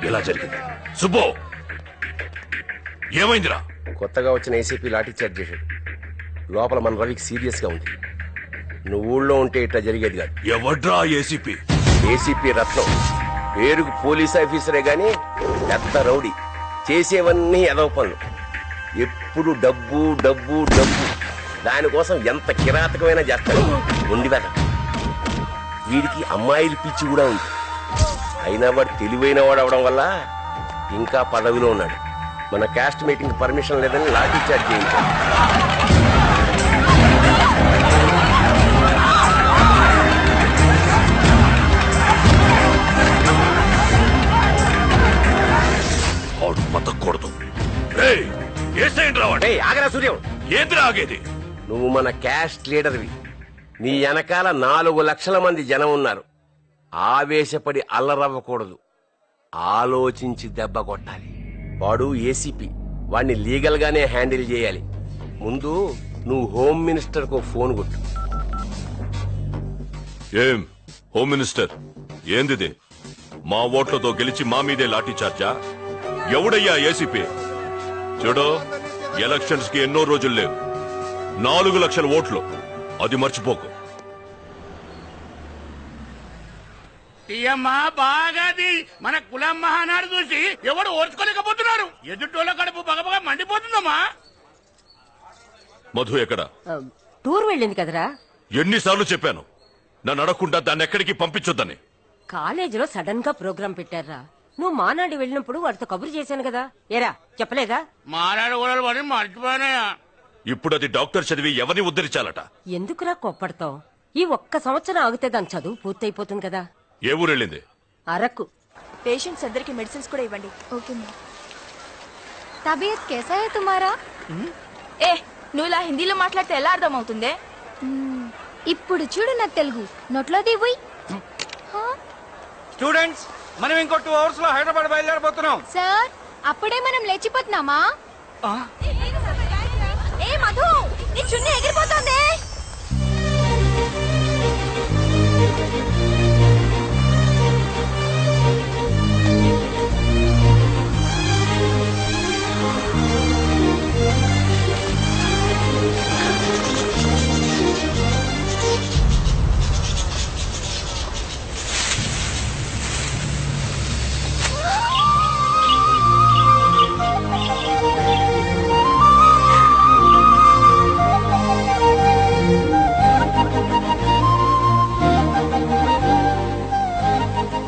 ఎలా జరిగింది సుబ్బు? ఏమైందిరా? కొత్తగా వచ్చిన ఏసీపీ లాఠీ చార్జ్ చేశాడు. లోపల మన రవికి సీరియస్ గా ఉంది. నువ్వు ఊళ్ళో ఉంటే ఇట్లా జరిగేది కాదు. ఎవడ్రా ఏసీపీ? ఏసీపీ రత్నం. పేరుకు పోలీస్ ఆఫీసరే గాని పెద్ద రౌడీ. చేసేవన్నీ ఎదవ పనులు. ఎప్పుడు డబ్బు డబ్బు డబ్బు. దానికోసం ఎంత కిరాతకమైనా చేస్తాడు. ఉండి వెళ్ళ. వీడికి అమ్మాయిల పిచ్చి కూడా ఉంది. అయినా వాడు తెలివైన వాడు అవడం వల్ల ఇంకా పదవిలో ఉన్నాడు. మన క్యాస్ట్ మీటింగ్ పర్మిషన్ లేదని లాఠీ చార్జ్ చేయించాడు. మతకూడదు. ఆగరా సూర్యం. ఏంద్రా ఆగేది? నువ్వు మన క్యాస్ట్ లీడర్వి. నీ వెనకాల 4 లక్షల మంది జనం ఉన్నారు. ఆవేశపడి అల్లరవ్వకూడదు. ఆలోచించి దెబ్బ కొట్టాలి. వాడు ఏసీపీ. వాడిని లీగల్ గానే హ్యాండిల్ చేయాలి. ముందు నువ్వు హోమ్ మినిస్టర్ కు ఫోన్ కొట్టు. ఏం హోమ్ మినిస్టర్, ఏందిది? మా ఓట్లతో గెలిచి మా మీదే లాఠీ చార్జా? ఎవడయ్యా ఏసీపీ? చూడు, ఎలక్షన్స్ కి ఎన్నో రోజులు లేవు. 4 లక్షల ఓట్లు, అది మర్చిపోకు. బాగాది మన కులం మహానాడు చూసి ఎవడు ఓర్చుకోలేకపోతున్నారు. ఎదుటోళ్ళ కడుపు బగబగా మండిపోతుందమ్మా. మధు ఎక్కడ? టూర్ వెళ్ళింది కదరా. ఎన్నిసార్లు చెప్పాను నన్ను అడగకుండా దాన్ని ఎక్కడికి పంపించొద్దని. కాలేజీలో సడన్ గా ప్రోగ్రాం పెట్టారా. నువ్వు మానాడు వెళ్ళినప్పుడు వాడితో కబురు చేశాను కదా. ఏరా చెప్పలేదా? మానాడు కూడా మర్చిపోయానయా. ఇప్పుడు అది డాక్టర్ చదివి ఎవరిని ఉద్ధరించాలట. ఎందుకురా కోప్పడతావు? ఈ ఒక్క సంవత్సరం ఆగితే దాని చదువు పూర్తయిపోతుంది కదా. ఏ ఊరు వెళ్ళింది? అరకు. పేషెంట్స్ అందరికి మెడిసిన్స్ కూడా ఇవ్వండి. Okay ma'am. తబియత్ कैसा है तुम्हारा? ఏ నువ్వు ఇలా హిందీలో మాట్లాడితే ఎలా అర్థం అవుతుందే? ఇప్పుడు చూడు నా తెలుగు నోట్లో దివ్వు. స్టూడెంట్స్, మనం ఇంకో 2 hours లో హైదరాబాద్ బయలుదేరబోతున్నాం. సార్, అప్పుడే మనం లేచిపోతున్నామా? ఏ మధు, నీ చున్నీ ఎగిరిపోతుంది.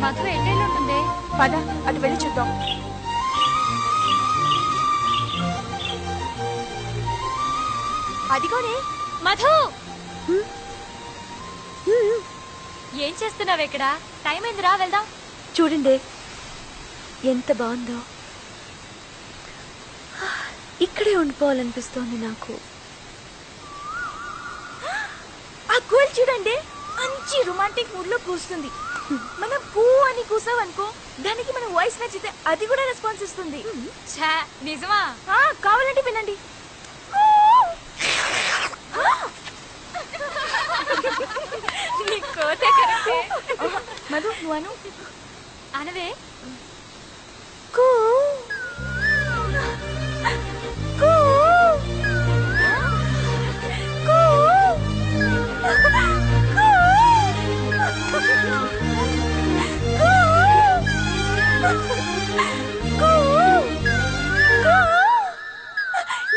మధు ఎట్టేళ్ళు ఉంటుంది? పద అటు వెళ్ళి చూద్దాం. అదిగోనే మధు, ఏం చేస్తున్నావు ఇక్కడ? టైం అయిందిరా, వెళ్దాం. చూడండి ఎంత బాగుందో. ఇక్కడే ఉండిపోవాలనిపిస్తోంది నాకు. ఆ గోల్ చూడండి, మంచి రొమాంటిక్ మూడ్ లో కూస్తుంది. మనం పూ అని కూసావనుకో, దానికి మన వాయిస్ నచ్చితే అది కూడా రెస్పాన్స్ ఇస్తుంది. నిజమా? కావాలంటే వినండి. మధు నువ్వు అను. అనవే. కూ కూ కూ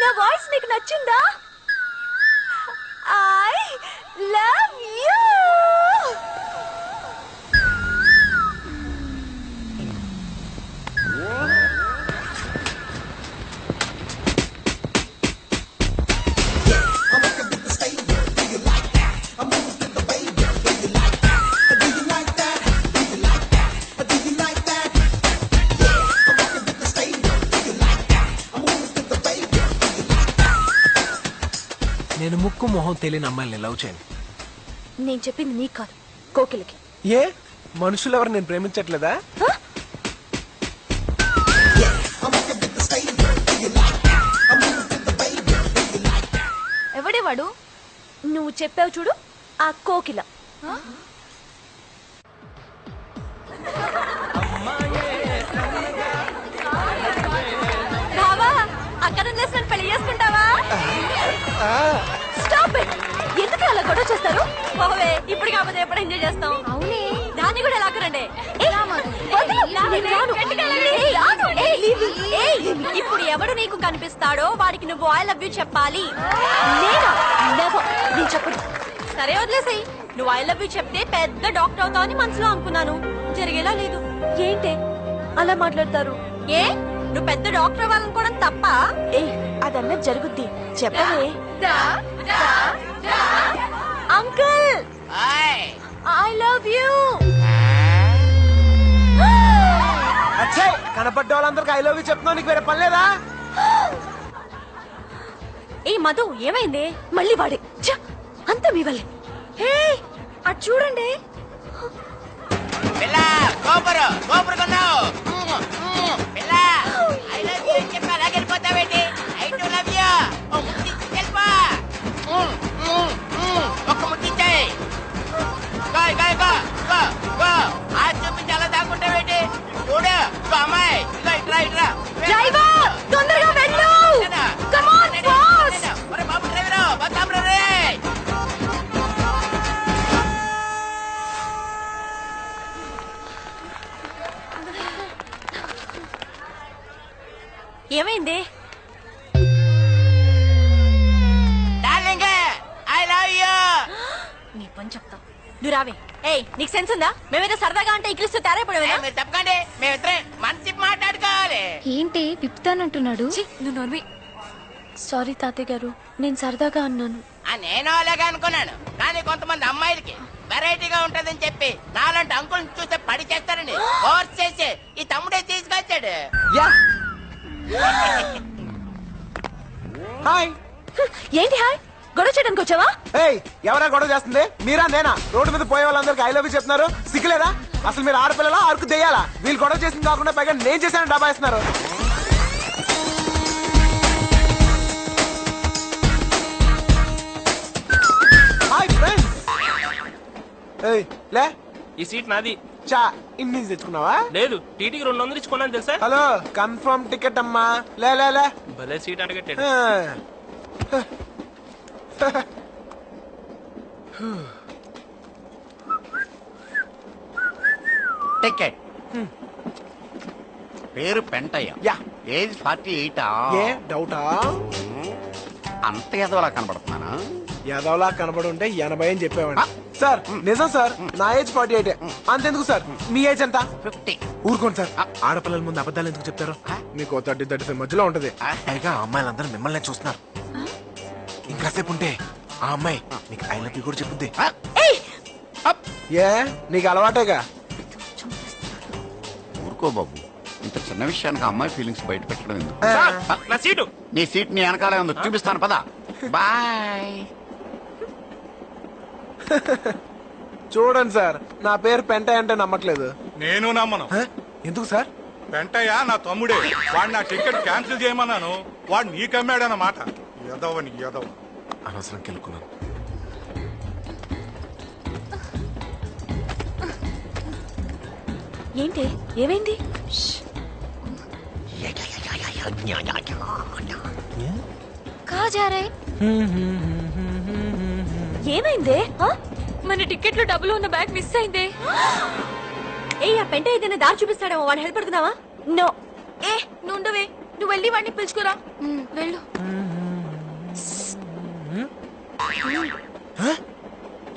నా వాయిస్ నీకు నచ్చిందా? I love you. నేను ముక్కు మొహం తెలియని అమ్మాయిని లవ్ చేయను. నేను చెప్పింది నీకు కాదు, కోకిలకి. ఏ మనుషులు ఎవరు నేను ప్రేమించట్లేదా? ఎవడే వాడు? నువ్వు చెప్పావు చూడు, ఆ కోకిల. బావా అక్కడ నన్ను పెళ్లి చేసుకుంటావా? Stop it. ఎందుకు అలా గొడవ చేస్తారు? బావే ఇప్పుడు కాకపోతే ఎప్పుడు ఎంజాయ్ చేస్తాం? అవునే. దాన్ని కూడా లాక్కరండి. ఇప్పుడు ఎవడు నీకు కనిపిస్తాడో వాడికి నువ్వు ఐ లవ్ యూ చెప్పాలి. నేను చెప్పను. సరే వదిలేసాయి. నువ్వు ఐ లవ్ యూ చెప్తే పెద్ద డాక్టర్ అవుతావని మనసులో అనుకున్నాను. జరిగేలా లేదు. ఏంటి అలా మాట్లాడతారు? ఏ నువ్వు పెద్ద డాక్టర్ అవ్వాలనుకోవడం తప్ప? అదన్నా జరుగుద్ది. చెప్పవే. Uncle I love you. అచ్చే కనపడ్డ వాళ్ళందరికి ఐ లవ్ యూ చెప్తున్నావు, నీకు వేరే పని లేదా? ఏ మధు ఏమైంది? మళ్ళీ వాడే. అంతా మీ వల్లే. హే అటు చూడండి. డ్రైవర్ తొందరగా వెళ్ళు. Come on fast. ఏమైంది? నీ పని చెప్తా. నువ్వు రావే. ఏయ్ నీకు సెన్స్ ఉందా? మేమేదో సరదాగా అంటే ఇంగ్లీష్ తయారైపోయావేనా? తప్పకండి, మేమిద్దరే మంచి మాట్లాడుకోవాలి. ఏంటి విప్పుతానంటున్నాడు? నువ్వు నోర్మి. సారీ తాతయ్య గారు, నేను సరదాగా అన్నాను. నేను అలాగే అనుకున్నాను, కానీ కొంతమంది అమ్మాయిలకి వెరైటీగా ఉంటదని చెప్పి నాలాంటి అంకుల్ చూస్తే పడి చేస్తారని ఫోర్స్ చేసి ఈ తమ్ముడే తీసుకొచ్చాడు. హాయ్. ఏంటి హాయ్? గొడవ చేయడానికి వచ్చావా? ఏయ్ ఎవరా గొడవ చేస్తుంది? మీరా నేనా? రోడ్డు మీద పోయే వాళ్ళందరికి ఐ లవ్ యూ చెప్తున్నారు, సిగ్గులేదా? అసలు మీరు ఆడపిల్లలా అరకు దెయ్యాలా? వీళ్ళు గొడవ చేసింది కాకుండా పైగా నేను చేశాను డబ్బా ఇస్తున్నారు. Hi friends. ఏయ్ లే, ఈ సీట్ నాది. చా ఇన్ని తెచ్చుకున్నావా? లేదు, టీటీకి 200 ఇచ్చుకున్నాను తెలుసా? హలో, కన్ఫర్మ్ టికెట్ అమ్మా. లే లే లే. భలే సీట్ అడగట్టాడు. టికెట్. పేరు పెంటయ్య. యా. ఏజ్ 48. ఏ డౌటా? అంత ఎదవలా కనబడుతున్నానా? యాదవ్లా కనబడి ఉంటే 80 అని చెప్పేవాడి. సార్ నిజం సార్, నా ఏజ్ 48. అంతెందుకు సార్, మీ ఏజ్ ఎంత? 50. ఊరుకోండి సార్, ఆడపిల్లల ముందు అబద్ధాలు ఎందుకు చెప్తారు? మీకు 30-35 మధ్యలో ఉంటది. పైగా అమ్మాయిలందరూ మిమ్మల్ని చూస్తున్నారు. ఇంకాసేపు ఉంటే ఆ అమ్మాయి నీకు ఐ లవ్ యూ కూడా చెప్పుద్ది. ఏ నీకు అలవాటేగా. ఊరుకో బాబు, ఇంత చిన్న విషయానికి అమ్మాయి ఫీలింగ్స్ బయట పెట్టడం ఎందుకు? సార్, నా సీటు. నీ సీట్ నీ వెనకాలే ఉంది, చూపిస్తాను పదా. బాయ్. చూడండి సార్, నా పేరు పెంటయ్య అంటే నమ్మట్లేదు. నేను నమ్మను. ఎందుకు సార్? వెంటయ్య నా తమ్ముడే. వాడు నా టికెట్ క్యాన్సిల్ చేయమన్నాను, వాడు నీకమ్మాడన్నమాట. ఎదవని ఎదవ. అనవసరం కెలుకున్నాను. ఏంటి ఏమైంది? ఏమైందే? మన టికెట్ లో డబ్బులు ఉన్న బ్యాగ్ మిస్ అయిందే. ఏ ఆ పెంట ఏదైనా దారి చూపిస్తాడేమో, వాడిని హెల్ప్ పడుతున్నావా? నో. నువ్వు ఉండవే, నువ్వు వెళ్ళి వాడిని పిలుచుకురా. వెళ్ళు.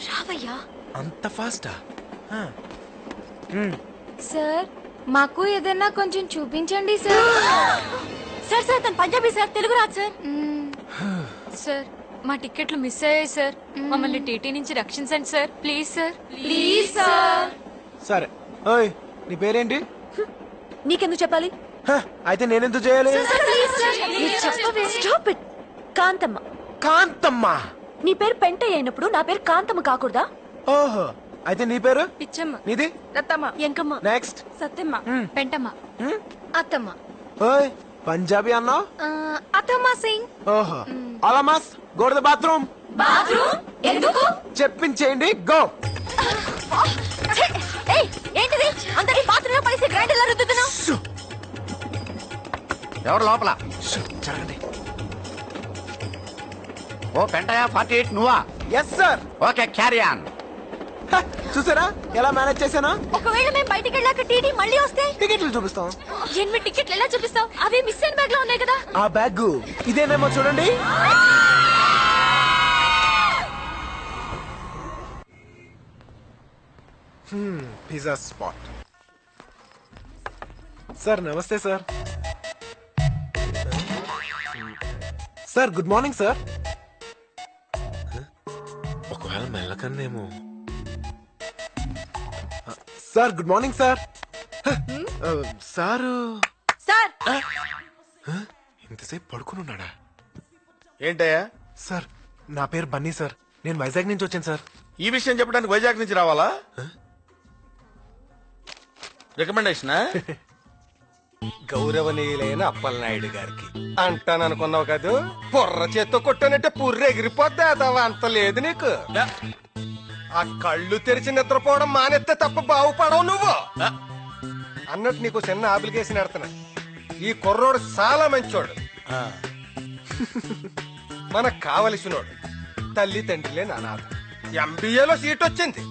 రావయ్యా. అంత ఫాస్టా? సార్ మాకు ఏదైనా కొంచెం చూపించండి సార్. సార్ సార్ తను పంజాబీ సార్, తెలుగు రాదు సార్. సార్ మా టికెట్లు మిస్ అయ్యాయి సార్, మమ్మల్ని టీటీ నుంచి రక్షించండి sir, please sir. Please sir. సరే. ఓయ్ నీ పేరేంటి? నీకెందుకు చెప్పాలి? అయితే నేనెందుకు చేయాలి? Stop it. కాంతమ్మ. కాంతమ్మ? నీ పేరు పెంటయ్య అయినప్పుడు నా పేరు కాంతమ్మ కాకూడదా? ఓహో, అయితే నీ పేరు? పిచ్చమ్మ. నీది? రత్తమ్మ. ఎంకమ్మ. నెక్స్ట్? సత్యమ్మ. పెంటమ్మ. అత్తమ్మ. ఓయ్ పంజాబీ అన్నావు? అత్తమ్మ సింగ్. ఓహో. అలామాస్ go to the bathroom. Bathroom ఎందుకు? చెప్పించేయండి, గో. ఏంటిది అందరి బాత్రూమ్ పడేసి గ్రైండర్ లో రుద్దుతున్నావు? ఎవరు లోపల? జరగండి. ఓ పెంటయా 48 నువ్వా? Yes sir. Okay carry on. చూసారా ఎలా మేనేజ్ చేశానా? ఒకవేళ మేము బయటికి వెళ్ళాక టీటీ మళ్ళీ వస్తే టికెట్లు చూపిస్తాం. 8 టికెట్లు ఎలా చూపిస్తావు? అవి మిస్ అయిన బ్యాగ్ లో ఉన్నాయి కదా. ఆ బ్యాగ్ ఇదేనేమో చూడండి. Pizza spot. సార్ నమస్తే sir. Sir good morning sir. ఒకవేళ మెల్లకన్నేమో. Sir good morning sir. Sir sir ఇంతసేపు పడుకుని ఉన్నాడా? ఏంటయ్యా? సార్ నా పేరు బన్నీ సార్. నేను వైజాగ్ నుంచి వచ్చాను సార్. ఈ విషయం చెప్పడానికి వైజాగ్ నుంచి రావాలా? రికమెండేషన్ గౌరవనీయులైన అప్పలనాయుడు గారికి అంటాననుకున్నావు కాదు. బుర్ర చేత్తో కొట్టానంటే పుర్రె ఎగిరిపోద్ది. అదవా అంత లేదు నీకు. ఆ కళ్ళు తెరిచి నిద్రపోవడం మానేస్తే తప్ప బాగుపడవు నువ్వు. అన్నట్టు నీకు చిన్న అప్లికేషన్ ఎడతాను. ఈ కుర్రోడు చాలా మంచోడు, మనకు కావలసినోడు, తల్లి తండ్రి లేని అనాథ. ఎంబీఏలో సీట్ వచ్చింది,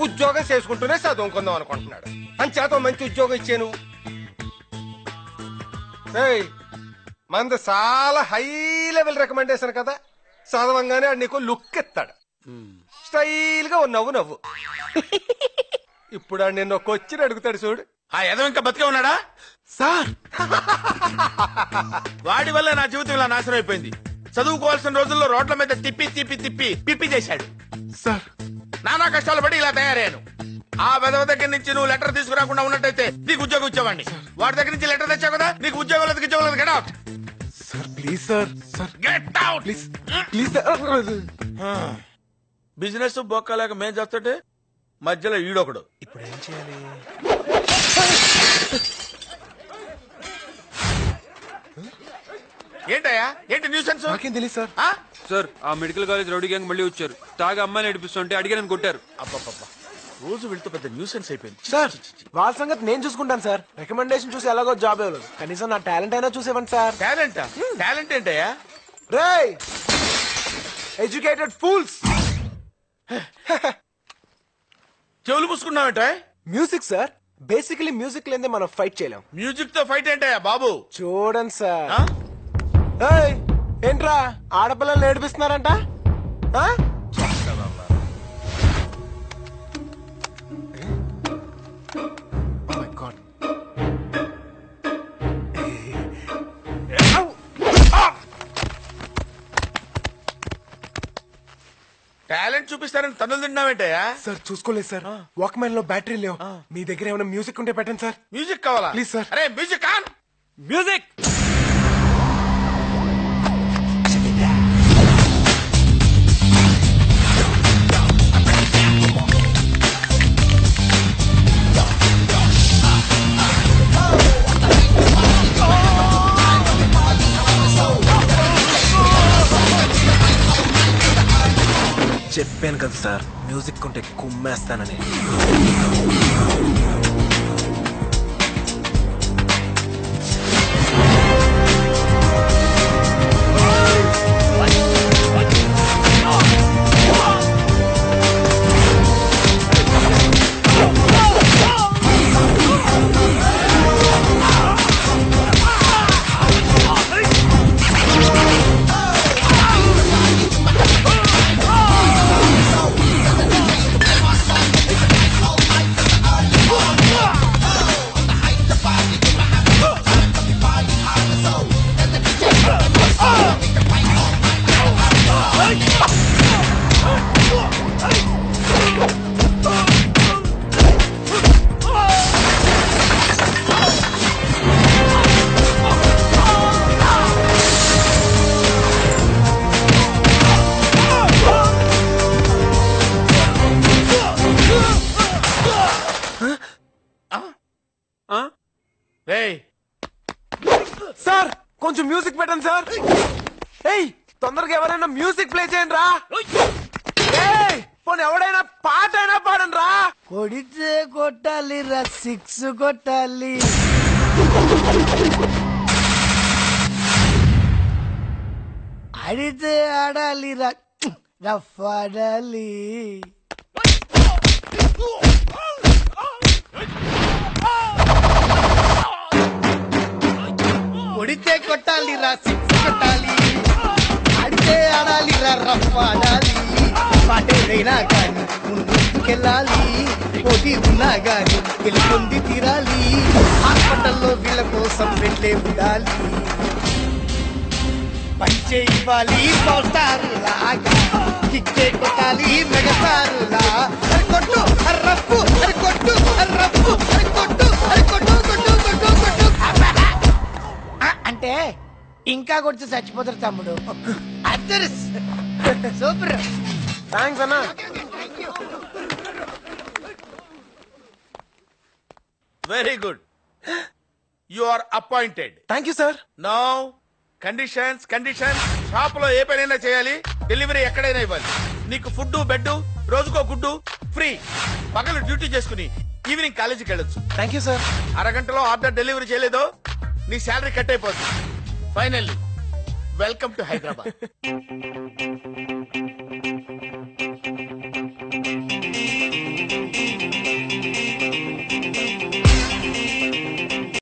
ఉద్యోగం చేసుకుంటూనే చదువుకుందాం అనుకుంటున్నాడు. అంచేత మంచి ఉద్యోగం ఇచ్చాను. మంది చాలా హై లెవెల్ రికమెండేషన్ కదా. చదవంగానే ఆడు నీకు లుక్ ఇస్తాడు. స్టైల్ గా నవ్వు నవ్వు. ఇప్పుడు ఆడు నిన్న ఒక వచ్చి అడుగుతాడు చూడు. ఆ ఎదవ ఇంకా బతికే ఉన్నాడా? సార్ వాడి వల్ల నా జీవితం ఇలా నాశనం అయిపోయింది. చదువుకోవాల్సిన రోజుల్లో రోడ్ల మీద తిప్పి తిప్పి తిప్పి పిప్పి చేశాడు. సార్ నానా కష్టాలు పడి ఇలా తయారయ్యాను. ఆ వెదవ దగ్గర నుంచి నువ్వు లెటర్ తీసుకురాకుండా ఉన్నట్టయితే నీకు ఉద్యోగం ఇచ్చేవాడిని. వాడి దగ్గర నుంచి లెటర్ తెచ్చావు కదా, నీకు ఉద్యోగం లేదు get out. Sir please sir. Sir get out please please. Business బొక్కలేక మేం చేస్తుంటే మధ్యలో ఈడొకడు. ఇప్పుడు ఏం చేయాలి? ఏంటయ్యా ఏంటి న్యూసెన్స్? నాకేం తెలియదు సార్. సార్ ఆ మెడికల్ కాలేజ్ రౌడీ గ్యాంగ్ మళ్ళీ వచ్చారు. తాగా అమ్మాయిని నడిపిస్తుంటే అడిగానని కొట్టారు. అబ్బబ్బబ్బా, రోజు వెళ్తూ పెద్ద న్యూసెన్స్ అయిపోయింది. సార్ వాళ్ళ సంగతి నేను చూసుకుంటాను సార్. రికమెండేషన్ చూసి ఎలాగో జాబ్ ఇవ్వలేదు, కనీసం నా టాలెంట్ అయినా చూసేవండి సార్. టాలెంట్ టాలెంట్ ఏంటయ్యా? రేయ్ ఎడ్యుకేటెడ్ ఫూల్స్. చెవులు పూసుకున్నావేంట? Music sir. బేసికలీ మ్యూజిక్ లేదే మనం ఫైట్ చేయలేం. మ్యూజిక్ తో ఫైట్ ఏంటయ్యా బాబు? చూడండి సార్. ఏంట్రా ఆడపిల్లలు ఏడిపిస్తున్నారంట? టాలెంట్ చూపిస్తారని తన్నులు తిన్నావేంటయ్యా? సార్ చూసుకోలేదు సార్. వాక్మెన్ లో బ్యాటరీ లేవు. మీ దగ్గర ఏమైనా మ్యూజిక్ ఉంటే పెట్టండి సార్. మ్యూజిక్ కావాలా? Please sir. అరే మ్యూజిక్ ఆన్. మ్యూజిక్. చెప్పాను కదా సార్, మ్యూజిక్ ఉంటే కుమ్మేస్తానని. సార్ కొంచెం మ్యూజిక్ పెట్టండి సార్. ఏయ్ తొందరగా ఎవరైనా మ్యూజిక్ ప్లే చేయండి రా. పోనీ ఎవడైనా పాట అయినా పాడండి రా. కొడితే కొట్టాలి రా 6 కొట్టాలి. ఆడితే ఆడాలి రా రఫ్ ఆడాలి. కొడితే కొట్టాలి రా 6 కొట్టాలి. ఆడితే ఆడాలి రా రఫ్ ఆడాలి. పాటేదైనా కానీ ముందుకెళ్ళాలి. పోటీ ఉన్నా గాని గెలుపొంది తీరాలి. హాస్పిటల్లో వీళ్ళ కోసం వెళ్ళే ఉండాలి. పంచే ఇవ్వాలి పోస్టారులా, కిక్కే కొట్టాలి మెగసారులా. అరి కొట్టు అరి రప్పు అరి కొట్టు అరి రప్పు అరి కొట్టు అరి కొట్టు కొట్టు కొట్టు కొట్టు. అంటే ఇంకా కొడితే చచ్చిపోతారు తమ్ముడు. అద్దరిస్ సూపర్. థ్యాంక్స్ అన్నా. Very good. You are appointed. Thank you sir. Now conditions conditions. Shop లో ఏ పనైనా చేయాలి, డెలివరీ ఎక్కడైనా ఇవ్వాలి. నీకు ఫుడ్ బెడ్, రోజుకో గుడ్డు ఫ్రీ. పగలు డ్యూటీ చేసుకుని ఈవినింగ్ కాలేజీకి వెళ్ళొచ్చు. Thank you sir. అరగంటలో ఆర్డర్ డెలివరీ చేయలేదో నీ శాలరీ కట్ అయిపోతుంది. Finally welcome to Hyderabad.